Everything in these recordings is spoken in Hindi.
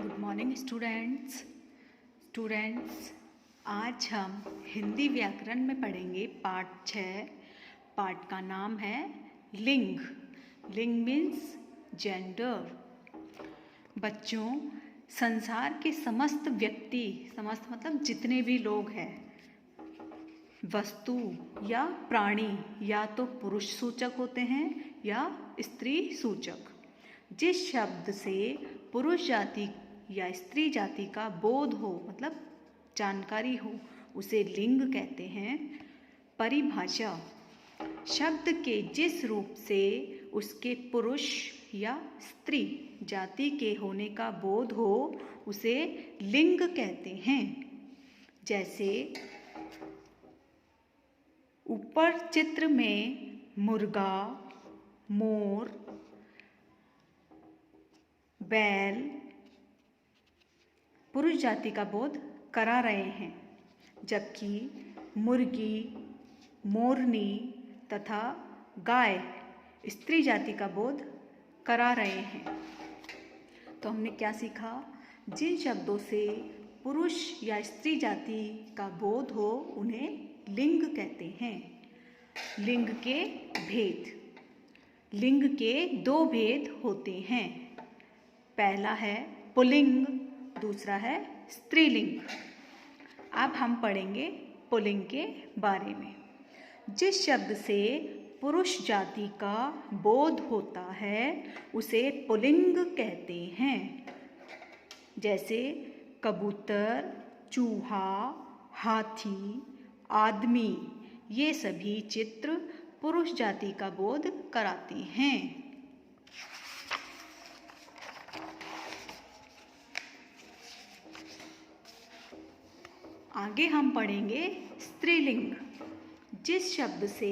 Good morning students. आज हम हिंदी व्याकरण में पढ़ेंगे पाठ 6। पाठ का नाम है लिंग। लिंग मीन्स जेंडर। बच्चों, संसार के समस्त व्यक्ति, समस्त मतलब जितने भी लोग हैं, वस्तु या प्राणी या तो पुरुष सूचक होते हैं या स्त्री सूचक। जिस शब्द से पुरुष जाति या स्त्री जाति का बोध हो, मतलब जानकारी हो, उसे लिंग कहते हैं। परिभाषा: शब्द के जिस रूप से उसके पुरुष या स्त्री जाति के होने का बोध हो, उसे लिंग कहते हैं। जैसे ऊपर चित्र में मुर्गा, मोर, बैल पुरुष जाति का बोध करा रहे हैं, जबकि मुर्गी, मोरनी तथा गाय स्त्री जाति का बोध करा रहे हैं। तो हमने क्या सीखा? जिन शब्दों से पुरुष या स्त्री जाति का बोध हो, उन्हें लिंग कहते हैं। लिंग के भेद: लिंग के दो भेद होते हैं। पहला है पुल्लिंग, दूसरा है स्त्रीलिंग। अब हम पढ़ेंगे पुल्लिंग के बारे में। जिस शब्द से पुरुष जाति का बोध होता है, उसे पुल्लिंग कहते हैं। जैसे कबूतर, चूहा, हाथी, आदमी, ये सभी चित्र पुरुष जाति का बोध कराते हैं। आगे हम पढ़ेंगे स्त्रीलिंग। जिस शब्द से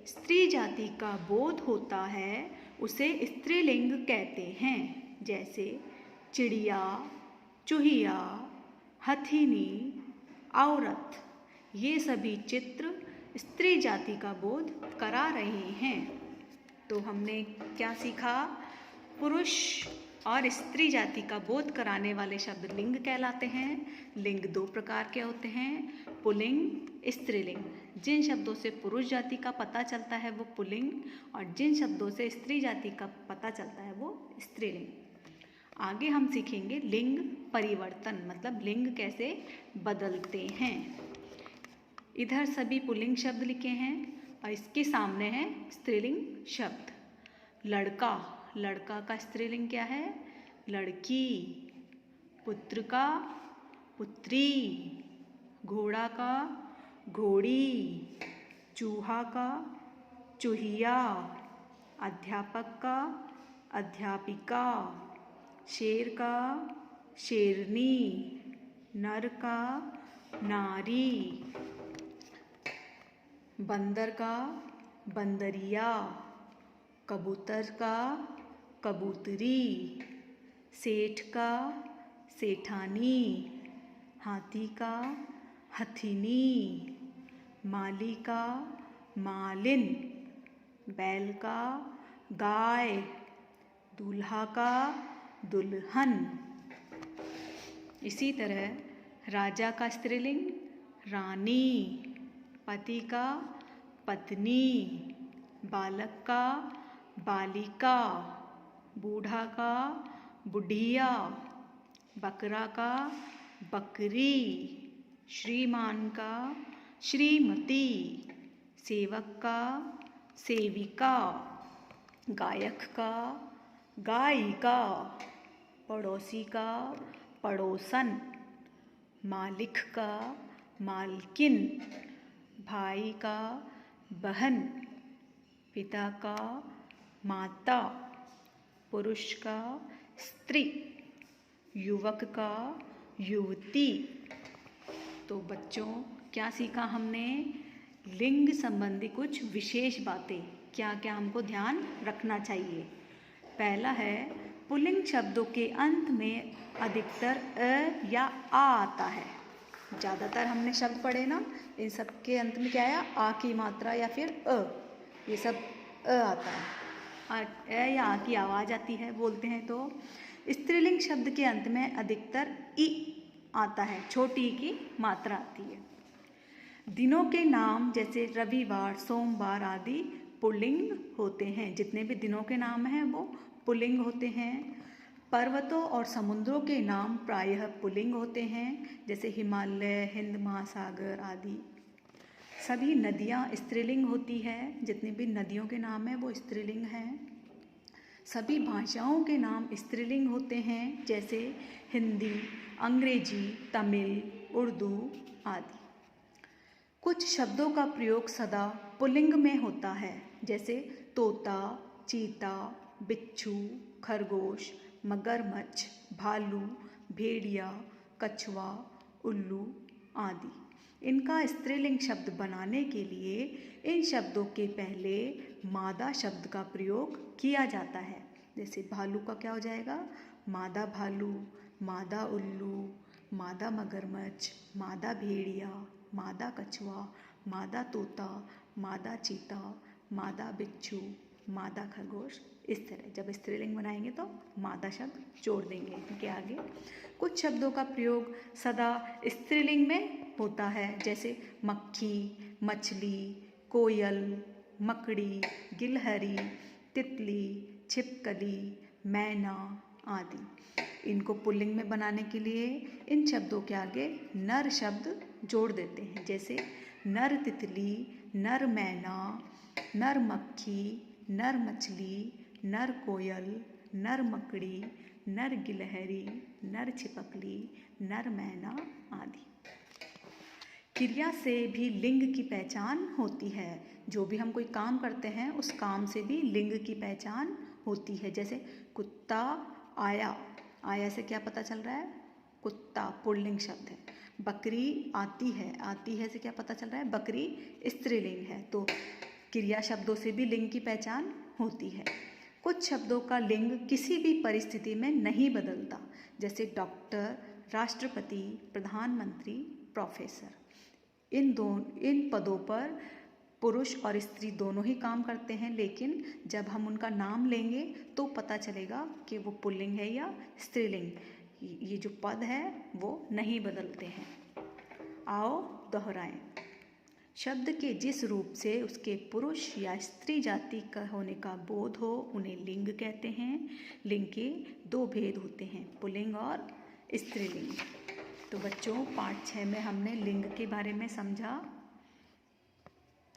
स्त्री जाति का बोध होता है, उसे स्त्रीलिंग कहते हैं। जैसे चिड़िया, चूहिया, हथिनी, औरत, ये सभी चित्र स्त्री जाति का बोध करा रहे हैं। तो हमने क्या सीखा? पुरुष और स्त्री जाति का बोध कराने वाले शब्द लिंग कहलाते हैं। लिंग दो प्रकार के होते हैं, पुल्लिंग, स्त्रीलिंग। जिन शब्दों से पुरुष जाति का पता चलता है वो पुल्लिंग, और जिन शब्दों से स्त्री जाति का पता चलता है वो स्त्रीलिंग। आगे हम सीखेंगे लिंग परिवर्तन, मतलब लिंग कैसे बदलते हैं। इधर सभी पुल्लिंग शब्द लिखे हैं और इसके सामने है स्त्रीलिंग शब्द। लड़का, लड़का का स्त्रीलिंग क्या है? लड़की। पुत्र का पुत्री, घोड़ा का घोड़ी, चूहा का चूहिया, अध्यापक का अध्यापिका, शेर का शेरनी, नर का नारी, बंदर का बंदरिया, कबूतर का कबूतरी, सेठ का सेठानी, हाथी का हथिनी, माली का मालिन, बैल का गाय, दूल्हा का दुल्हन। इसी तरह राजा का स्त्रीलिंग रानी, पति का पत्नी, बालक का बालिका, बूढ़ा का बुढ़िया, बकरा का बकरी, श्रीमान का श्रीमती, सेवक का सेविका, गायक का गायिका, पड़ोसी का पड़ोसन, मालिक का मालकिन, भाई का बहन, पिता का माता, पुरुष का स्त्री, युवक का युवती। तो बच्चों, क्या सीखा हमने? लिंग संबंधी कुछ विशेष बातें, क्या क्या हमको ध्यान रखना चाहिए। पहला है, पुल्लिंग शब्दों के अंत में अधिकतर अ या आ आता है। ज़्यादातर हमने शब्द पढ़े ना, इन सब के अंत में क्या है? आ की मात्रा या फिर अ, ये सब अ आता है। या आ की आवाज़ आती है बोलते हैं तो स्त्रीलिंग शब्द के अंत में अधिकतर ई आता है, छोटी ई की मात्रा आती है। दिनों के नाम जैसे रविवार, सोमवार आदि पुल्लिंग होते हैं। जितने भी दिनों के नाम हैं वो पुल्लिंग होते हैं। पर्वतों और समुद्रों के नाम प्रायः पुल्लिंग होते हैं, जैसे हिमालय, हिंद महासागर आदि। सभी नदियाँ स्त्रीलिंग होती है। जितनी भी नदियों के नाम हैं वो स्त्रीलिंग हैं। सभी भाषाओं के नाम स्त्रीलिंग होते हैं, जैसे हिंदी, अंग्रेजी, तमिल, उर्दू आदि। कुछ शब्दों का प्रयोग सदा पुल्लिंग में होता है, जैसे तोता, चीता, बिच्छू, खरगोश, मगरमच्छ, भालू, भेड़िया, कछुआ, उल्लू आदि। इनका स्त्रीलिंग शब्द बनाने के लिए इन शब्दों के पहले मादा शब्द का प्रयोग किया जाता है। जैसे भालू का क्या हो जाएगा? मादा भालू, मादा उल्लू, मादा मगरमच्छ, मादा भेड़िया, मादा कछुआ, मादा तोता, मादा चीता, मादा बिच्छू, मादा खरगोश। इस तरह जब स्त्रीलिंग बनाएंगे तो मादा शब्द जोड़ देंगे इनके आगे। कुछ शब्दों का प्रयोग सदा स्त्रीलिंग में होता है, जैसे मक्खी, मछली, कोयल, मकड़ी, गिलहरी, तितली, छिपकली, मैना आदि। इनको पुल्लिंग में बनाने के लिए इन शब्दों के आगे नर शब्द जोड़ देते हैं, जैसे नर तितली, नर मैना, नर मक्खी, नर मछली, नर कोयल, नर मकड़ी, नर गिलहरी, नर छिपकली, नर मैना आदि। क्रिया से भी लिंग की पहचान होती है। जो भी हम कोई काम करते हैं उस काम से भी लिंग की पहचान होती है। जैसे कुत्ता आया, आया से क्या पता चल रहा है? कुत्ता पुल्लिंग शब्द है। बकरी आती है से क्या पता चल रहा है? बकरी स्त्रीलिंग है। तो क्रिया शब्दों से भी लिंग की पहचान होती है। कुछ शब्दों का लिंग किसी भी परिस्थिति में नहीं बदलता, जैसे डॉक्टर, राष्ट्रपति, प्रधानमंत्री, प्रोफेसर। इन पदों पर पुरुष और स्त्री दोनों ही काम करते हैं, लेकिन जब हम उनका नाम लेंगे तो पता चलेगा कि वो पुल्लिंग है या स्त्रीलिंग। ये जो पद है वो नहीं बदलते हैं। आओ दोहराएं। शब्द के जिस रूप से उसके पुरुष या स्त्री जाति का होने का बोध हो उन्हें लिंग कहते हैं। लिंग के दो भेद होते हैं, पुल्लिंग और स्त्रीलिंग। तो बच्चों पाठ 6 में हमने लिंग के बारे में समझा।